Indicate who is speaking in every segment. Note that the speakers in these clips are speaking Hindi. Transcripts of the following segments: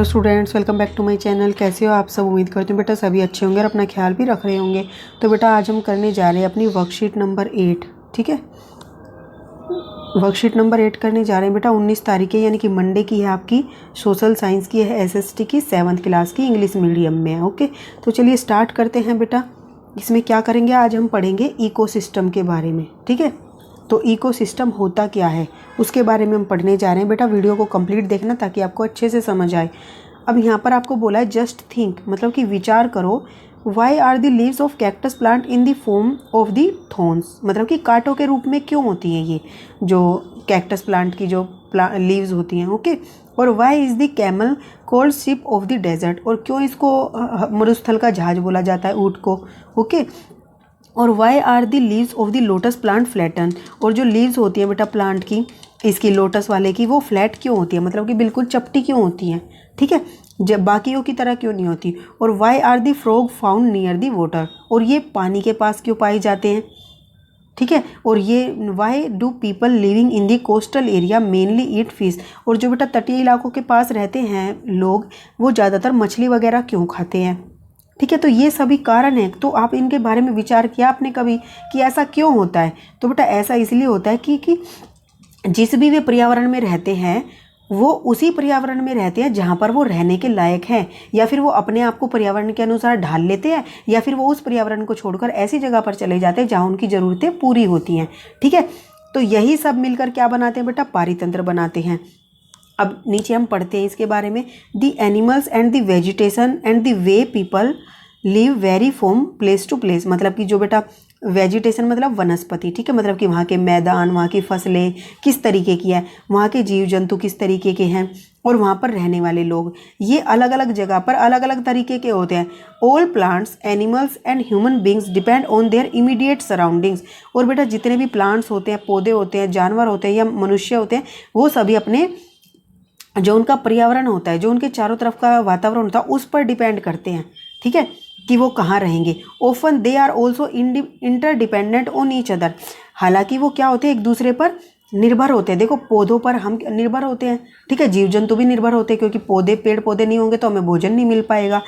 Speaker 1: Hello students, welcome back to my channel. कैसे हो आप सब? उम्मीद करती हूँ बेटा सभी अच्छे होंगे और अपना ख्याल भी रख रहे होंगे। तो बेटा आज हम करने जा रहे हैं अपनी वर्कशीट नंबर 8। ठीक है, वर्कशीट नंबर 8 करने जा रहे हैं बेटा 19 तारीख है, यानी कि मंडे की है। आपकी सोशल साइंस की है, एसएसटी की 7th क्लास की, इंग्लिश मीडियम में है। ओके, तो चलिए स्टार्ट करते हैं बेटा। इसमें क्या करेंगे, आज हम पढ़ेंगे इकोसिस्टम के बारे में। ठीक है, तो इकोसिस्टम होता क्या है उसके बारे में हम पढ़ने जा रहे हैं बेटा। वीडियो को कंप्लीट देखना ताकि आपको अच्छे से समझ आए। अब यहाँ पर आपको बोला है जस्ट थिंक, मतलब कि विचार करो, why are the leaves of cactus plant in the form of the thorns, मतलब कि कांटों के रूप में क्यों होती हैं ये जो कैक्टस प्लांट की जो लीव्स होती हैं। ओके, और why is the camel called ship of the desert, और क्यों इसको मरुस्थल का जहाज बोला जाता है, ऊँट को। ओके, और why are the leaves of the lotus plant flatten, और जो लीव्स होती हैं बेटा प्लांट की, इसकी लोटस वाले की, वो फ्लैट क्यों होती है, मतलब कि बिल्कुल चपटी क्यों होती हैं। ठीक है, जब बाकियों की तरह क्यों नहीं होती। और why are the frog found near the water, और ये पानी के पास क्यों पाए जाते हैं। ठीक है, और ये why do people living in the coastal area mainly eat fish, और जो बेटा तटीय इलाकों के पास रहते हैं लोग, वो ज़्यादातर मछली वगैरह क्यों खाते हैं। ठीक है, तो ये सभी कारण हैं। तो आप इनके बारे में विचार किया आपने कभी कि ऐसा क्यों होता है। तो बेटा ऐसा इसलिए होता है कि जिस भी वे पर्यावरण में रहते हैं वो उसी पर्यावरण में रहते हैं जहाँ पर वो रहने के लायक हैं, या फिर वो अपने आप को पर्यावरण के अनुसार ढाल लेते हैं, या फिर वो उस पर्यावरण को छोड़कर ऐसी जगह पर चले जाते हैं जहाँ उनकी ज़रूरतें पूरी होती हैं। ठीक है, तो यही सब मिलकर क्या बनाते हैं बेटा, पारितंत्र बनाते हैं। अब नीचे हम पढ़ते हैं इसके बारे में। The animals and the vegetation and the way people live vary from place to place, मतलब कि जो बेटा वेजिटेशन मतलब वनस्पति। ठीक है, मतलब कि वहाँ के मैदान, वहाँ की फसलें किस तरीके की है, वहाँ के जीव जंतु किस तरीके के हैं, और वहाँ पर रहने वाले लोग, ये अलग अलग जगह पर अलग अलग तरीके के होते हैं। All plants, animals and human beings depend on their immediate surroundings, और बेटा जितने भी प्लांट्स होते हैं, पौधे होते हैं, जानवर होते हैं या मनुष्य होते हैं, वो सभी अपने जो उनका पर्यावरण होता है, जो उनके चारों तरफ का वातावरण होता है, उस पर डिपेंड करते हैं। ठीक है, कि वो कहाँ रहेंगे। Often they are also interdependent on each other, हालांकि वो क्या होते हैं, एक दूसरे पर निर्भर होते हैं। देखो पौधों पर हम निर्भर होते हैं, ठीक है, जीव जंतु भी निर्भर होते हैं, क्योंकि पेड़ पौधे नहीं होंगे तो हमें भोजन नहीं मिल पाएगा।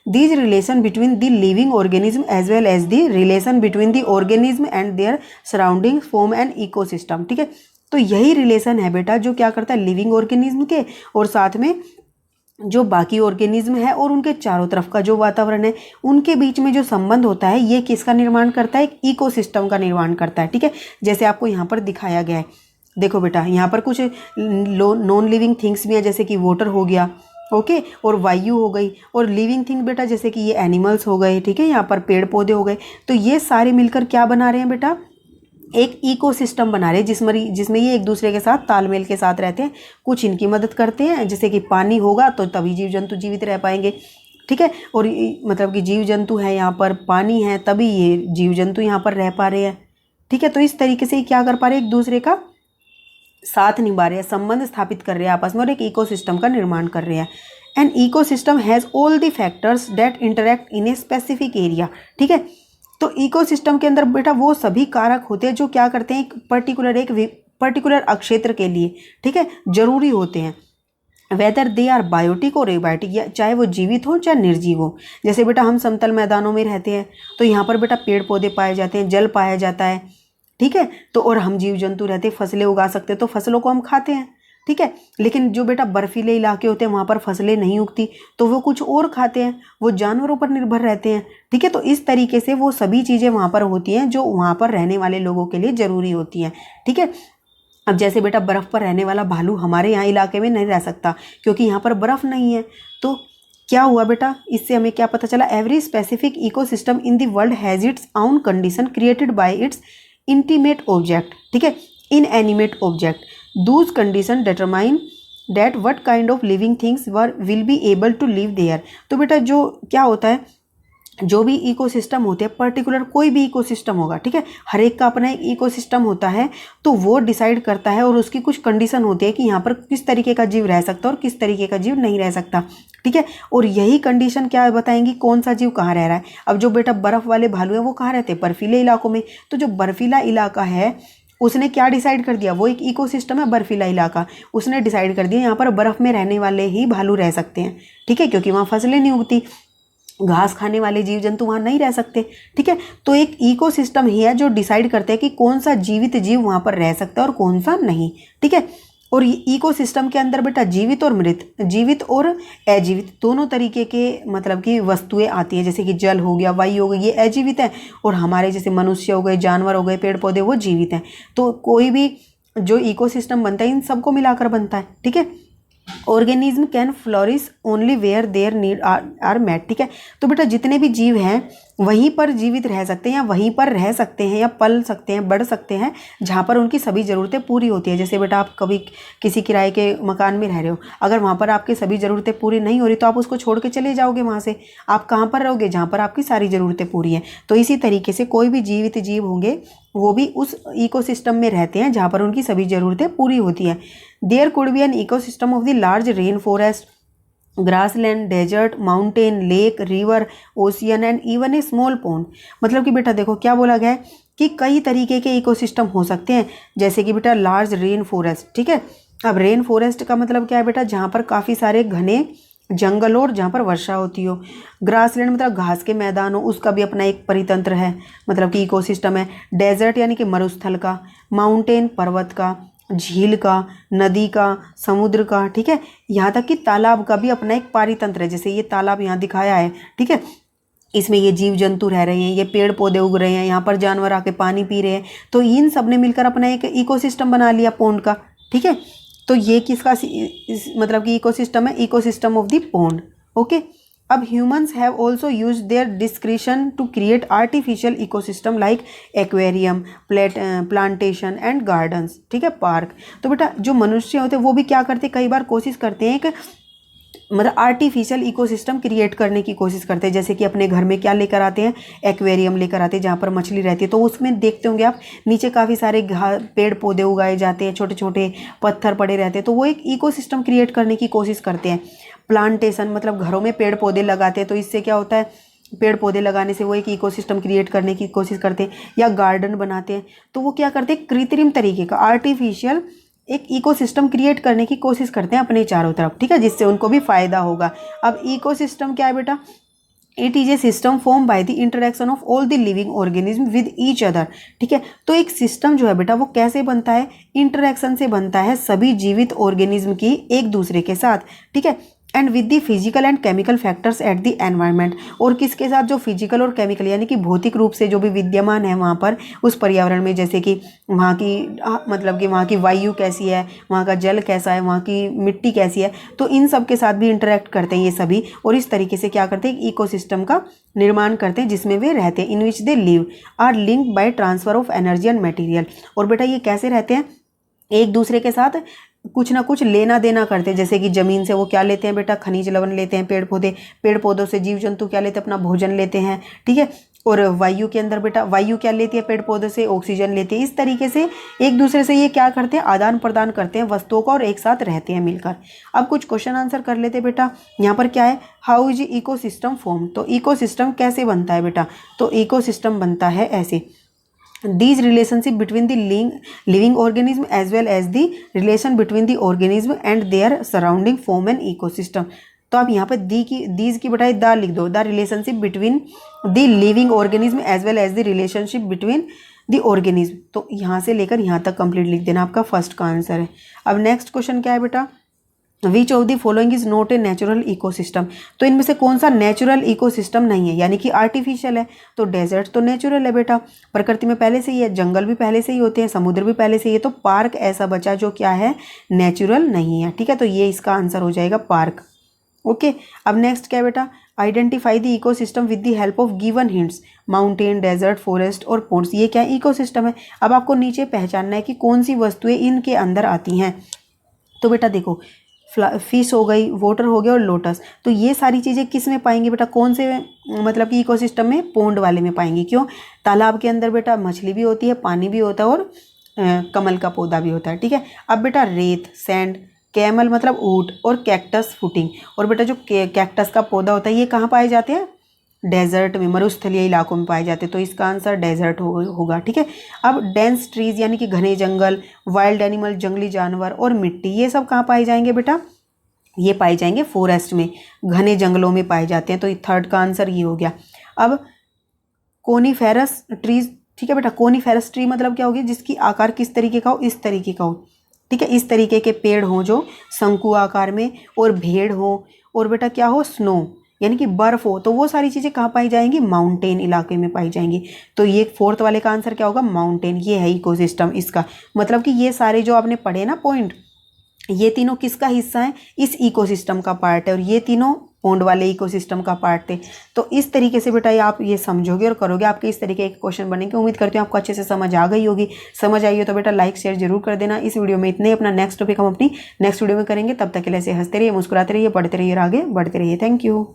Speaker 1: These relation between the living organism as well as the relation between the organism and their surroundings form an ecosystem. ठीक है, तो यही रिलेशन है बेटा जो क्या करता है, लिविंग ऑर्गेनिज्म के और साथ में जो बाकी ऑर्गेनिज्म है और उनके चारों तरफ का जो वातावरण है, उनके बीच में जो संबंध होता है, ये किसका निर्माण करता है, एक इकोसिस्टम का निर्माण करता है। ठीक है, जैसे आपको यहाँ पर दिखाया गया है। देखो बेटा यहाँ पर कुछ नॉन लिविंग थिंग्स भी हैं, जैसे कि वाटर हो गया, ओके, और वायु हो गई, और लिविंग थिंग बेटा जैसे कि ये एनिमल्स हो गए। ठीक है, यहाँ पर पेड़ पौधे हो गए। तो ये सारे मिलकर क्या बना रहे हैं बेटा, एक इकोसिस्टम बना रहे हैं जिसमें ये एक दूसरे के साथ तालमेल के साथ रहते हैं। कुछ इनकी मदद करते हैं, जैसे कि पानी होगा तो तभी जीव जंतु जीवित रह पाएंगे। ठीक है, और मतलब कि जीव जंतु है यहाँ पर, पानी है तभी ये जीव जंतु यहाँ पर रह पा रहे हैं। ठीक है, तो इस तरीके से क्या कर पा रहे हैं, एक दूसरे का साथ निभा रहे हैं, संबंध स्थापित कर रहे हैं आपस में, और एक इकोसिस्टम का निर्माण कर रहे हैं। An ecosystem has all the factors that interact in a specific area. ठीक है, तो इकोसिस्टम के अंदर बेटा वो सभी कारक होते हैं जो क्या करते हैं, एक पर्टिकुलर अक्षेत्र के लिए, ठीक है, जरूरी होते हैं। वेदर दे आर बायोटिक और एबायोटिक, या चाहे वो जीवित हो चाहे निर्जीव हो। जैसे बेटा हम समतल मैदानों में रहते हैं तो यहाँ पर बेटा पेड़ पौधे पाए जाते हैं, जल पाया जाता है। ठीक है, तो और हम जीव जंतु रहते हैं, फसलें उगा सकते हैं, तो फसलों को हम खाते हैं। ठीक है, लेकिन जो बेटा बर्फीले इलाके होते हैं वहाँ पर फसलें नहीं उगती, तो वो कुछ और खाते हैं, वो जानवरों पर निर्भर रहते हैं। ठीक है, तो इस तरीके से वो सभी चीज़ें वहाँ पर होती हैं जो वहाँ पर रहने वाले लोगों के लिए ज़रूरी होती हैं। ठीक है, अब जैसे बेटा बर्फ़ पर रहने वाला भालू हमारे यहाँ इलाके में नहीं रह सकता, क्योंकि यहाँ पर बर्फ़ नहीं है। तो क्या हुआ बेटा, इससे हमें क्या पता चला, every specific ecosystem in the world has its own condition created by its intimate object. ठीक है, inanimate object, those condition determine that what kind of living things will be able to live there. तो बेटा जो क्या होता है, जो भी इकोसिस्टम होते हैं, पर्टिकुलर कोई भी इकोसिस्टम होगा, ठीक है, हर एक का अपना एक इकोसिस्टम होता है, तो वो डिसाइड करता है और उसकी कुछ कंडीशन होती है कि यहाँ पर किस तरीके का जीव रह सकता है और किस तरीके का जीव नहीं रह सकता। ठीक है, और यही कंडीशन क्या बताएंगी कौन सा जीव कहाँ रह रहा है। अब जो बेटा बर्फ़ वाले भालू हैं वो कहाँ रहते हैं, बर्फीले इलाकों में। तो जो बर्फीला इलाका है उसने क्या डिसाइड कर दिया, वो एक इकोसिस्टम है बर्फीला इलाका, उसने डिसाइड कर दिया यहाँ पर बर्फ़ में रहने वाले ही भालू रह सकते हैं, ठीक है, क्योंकि वहाँ फसलें नहीं उगती, घास खाने वाले जीव जंतु वहाँ नहीं रह सकते, ठीक है। तो एक इकोसिस्टम ही है जो डिसाइड करते हैं कि कौन सा जीवित जीव वहाँ पर रह सकता है और कौन सा नहीं, ठीक है। और इकोसिस्टम के अंदर बेटा जीवित और मृत, जीवित और अजीवित दोनों तरीके के मतलब कि वस्तुएं आती हैं, जैसे कि जल हो गया, वायु हो गई, ये अजीवित है, और हमारे जैसे मनुष्य हो गए, जानवर हो गए, पेड़ पौधे, वो जीवित हैं। तो कोई भी जो इकोसिस्टम बनता है इन सबको मिलाकर बनता है, ठीक है। Organism can flourish only where their need are met, ठीक है। तो बेटा जितने भी जीव हैं वहीं पर जीवित रह सकते हैं या वहीं पर रह सकते हैं या पल सकते हैं, बढ़ सकते हैं, जहाँ पर उनकी सभी ज़रूरतें पूरी होती है। जैसे बेटा आप कभी किसी किराए के मकान में रह रहे हो, अगर वहाँ पर आपकी सभी ज़रूरतें पूरी नहीं हो रही तो आप उसको छोड़ के चले जाओगे वहाँ से, आप कहाँ पर रहोगे, जहाँ पर आपकी सारी ज़रूरतें पूरी हैं। तो इसी तरीके से कोई भी जीवित जीव होंगे वो भी उस इकोसिस्टम में रहते हैं जहाँ पर उनकी सभी ज़रूरतें पूरी होती हैं। There could be an ecosystem of the large rain forest, grassland, desert, mountain, lake, river, ocean and even a small pond. मतलब कि बेटा देखो क्या बोला गया है कि कई तरीके के इकोसिस्टम हो सकते हैं, जैसे कि बेटा लार्ज रेन फॉरेस्ट, ठीक है। अब रेन फॉरेस्ट का मतलब क्या है बेटा, जहाँ पर काफ़ी सारे घने जंगल और जहाँ पर वर्षा होती हो। ग्रासलैंड मतलब घास के मैदान हो, उसका भी अपना एक परितंत्र है, मतलब कि इकोसिस्टम है। डेजर्ट यानी कि मरुस्थल का, माउंटेन पर्वत का, झील का, नदी का, समुद्र का, ठीक है। यहाँ तक कि तालाब का भी अपना एक पारितंत्र है, जैसे ये तालाब यहाँ दिखाया है, ठीक है। इसमें ये जीव जंतु रह रहे हैं, ये पेड़ पौधे उग रहे हैं, यहाँ पर जानवर आके पानी पी रहे हैं, तो इन सब ने मिलकर अपना एक इकोसिस्टम बना लिया पॉन्ड का, ठीक है। तो ये किसका मतलब कि इकोसिस्टम है, ecosystem of the pond, okay. अब humans have also use their discretion to create artificial ecosystem like aquarium, plantation and gardens, ठीक है, पार्क। तो बेटा जो मनुष्य होते हैं वो भी क्या करते हैं, कई बार कोशिश करते हैं कि मतलब आर्टिफिशियल इकोसिस्टम क्रिएट करने की कोशिश करते हैं। जैसे कि अपने घर में क्या लेकर आते हैं, एक्वेरियम लेकर आते हैं जहाँ पर मछली रहती है, तो उसमें देखते होंगे आप नीचे काफ़ी सारे पेड़ पौधे उगाए जाते हैं, छोटे छोटे पत्थर पड़े रहते हैं, तो वो एक इकोसिस्टम क्रिएट करने की कोशिश करते हैं। प्लांटेशन मतलब घरों में पेड़ पौधे लगाते हैं, तो इससे क्या होता है, पेड़ पौधे लगाने से वो एक इकोसिस्टम क्रिएट करने की कोशिश करते हैं। या गार्डन बनाते हैं, तो वो क्या करते हैं, कृत्रिम तरीके का आर्टिफिशियल एक इकोसिस्टम क्रिएट करने की कोशिश करते हैं अपने चारों तरफ, ठीक है, जिससे उनको भी फायदा होगा। अब इकोसिस्टम क्या है बेटा, it is a system form by the interaction of all the living organism with each other, ठीक है। तो एक सिस्टम जो है बेटा वो कैसे बनता है, इंटरेक्शन से बनता है सभी जीवित ऑर्गेनिज्म की एक दूसरे के साथ, ठीक है। And with the physical and chemical factors at the environment, और किसके साथ, जो फिजिकल और केमिकल यानी कि भौतिक रूप से जो भी विद्यमान है वहाँ पर उस पर्यावरण में, जैसे कि वहाँ की मतलब कि वहाँ की वायु कैसी है, वहाँ का जल कैसा है, वहाँ की मिट्टी कैसी है, तो इन सब के साथ भी इंटरेक्ट करते हैं ये सभी, और इस तरीके से क्या करते हैं, इकोसिस्टम का निर्माण करते हैं जिसमें वे रहते हैं, in which they live are linked by transfer of energy and material. और बेटा ये कैसे रहते हैं, एक दूसरे के साथ कुछ ना कुछ लेना देना करते हैं। जैसे कि ज़मीन से वो क्या लेते हैं बेटा, खनिज लवण लेते हैं, पेड़ पौधों से जीव जंतु क्या लेते हैं, अपना भोजन लेते हैं, ठीक है। और वायु के अंदर बेटा वायु क्या लेती है, पेड़ पौधों से ऑक्सीजन लेती है। इस तरीके से एक दूसरे से ये क्या करते हैं, आदान प्रदान करते हैं वस्तुओं का और एक साथ रहते हैं मिलकर। अब कुछ क्वेश्चन आंसर कर लेते हैं बेटा। यहाँ पर क्या है, हाउ इज इकोसिस्टम फॉर्म, तो इकोसिस्टम कैसे बनता है बेटा, तो इकोसिस्टम बनता है ऐसे, these relationship between the living organism as well as the relation between the organism and their surrounding form an ecosystem। तो आप यहाँ पे दीज की बजाय द लिख दो, the relationship between the living organism as well as the relationship between the organism. तो यहाँ से लेकर यहाँ तक कंप्लीट लिख देना, आपका फर्स्ट का आंसर है। अब नेक्स्ट क्वेश्चन क्या है बेटा, which of the following is not a natural ecosystem, तो इनमें से कौन सा नेचुरल इकोसिस्टम नहीं है, यानी कि आर्टिफिशियल है। तो डेजर्ट तो नेचुरल है बेटा, प्रकृति में पहले से ही है, जंगल भी पहले से ही होते हैं, समुद्र भी पहले से ही है, तो पार्क ऐसा बचा जो क्या है, नेचुरल नहीं है, ठीक है। तो ये इसका आंसर हो जाएगा पार्क, ओके। अब नेक्स्ट क्या है बेटा, identify the ecosystem with the help of given hints, mountain, desert, forest और पोन्ड्स, ये क्या है, इकोसिस्टम है। अब आपको नीचे पहचानना है कि कौन सी वस्तुएं इनके अंदर आती हैं। तो बेटा देखो, फिश हो गई, वाटर हो गया और लोटस, तो ये सारी चीज़ें किस में पाएंगे बेटा, कौन से मतलब कि इकोसिस्टम में, पोंड वाले में पाएंगे। क्यों, तालाब के अंदर बेटा मछली भी होती है, पानी भी होता है और कमल का पौधा भी होता है, ठीक है। अब बेटा रेत, सैंड, कैमल मतलब ऊंट और कैक्टस फुटिंग, और बेटा जो कैक्टस का पौधा होता है ये कहाँ पाए जाते हैं, डेजर्ट में, मरुस्थलीय इलाकों में पाए जाते हैं, तो इसका आंसर डेजर्ट होगा। ठीक है। अब डेंस ट्रीज यानी कि घने जंगल, वाइल्ड एनिमल जंगली जानवर और मिट्टी, ये सब कहाँ पाए जाएंगे बेटा? ये पाए जाएंगे फॉरेस्ट में, घने जंगलों में पाए जाते हैं। तो थर्ड का आंसर ये हो गया। अब कोनीफेरस ट्रीज, ठीक है बेटा, कोनीफेरस ट्री मतलब क्या होगी? जिसकी आकार किस तरीके का हो? इस तरीके का हो। ठीक है, इस तरीके के पेड़ हो जो शंकु आकार में, और भेड़ हो, और बेटा क्या हो? स्नो यानी कि बर्फ हो। तो वो सारी चीज़ें कहाँ पाई जाएंगी? माउंटेन इलाके में पाई जाएंगी। तो ये फोर्थ वाले का आंसर क्या होगा? माउंटेन। ये है इकोसिस्टम इसका। मतलब कि ये सारे जो आपने पढ़े ना पॉइंट, ये तीनों किसका हिस्सा है? इस इकोसिस्टम का पार्ट है, और ये तीनों पॉन्ड वाले इकोसिस्टम का पार्ट थे। तो इस तरीके से बेटा आप ये समझोगे और करोगे, आपके इस तरीके के क्वेश्चन बनेंगे। उम्मीद करती हूँ आपको अच्छे से समझ आ गई होगी। समझ आई हो तो बेटा लाइक शेयर जरूर कर देना। इस वीडियो में इतने ही। अपना नेक्स्ट टॉपिक हम अपनी नेक्स्ट वीडियो में करेंगे। तब तक के लिए ऐसे हंसते रहिए, मुस्कुराते रहिए, पढ़ते रहिए और आगे बढ़ते रहिए। Thank you.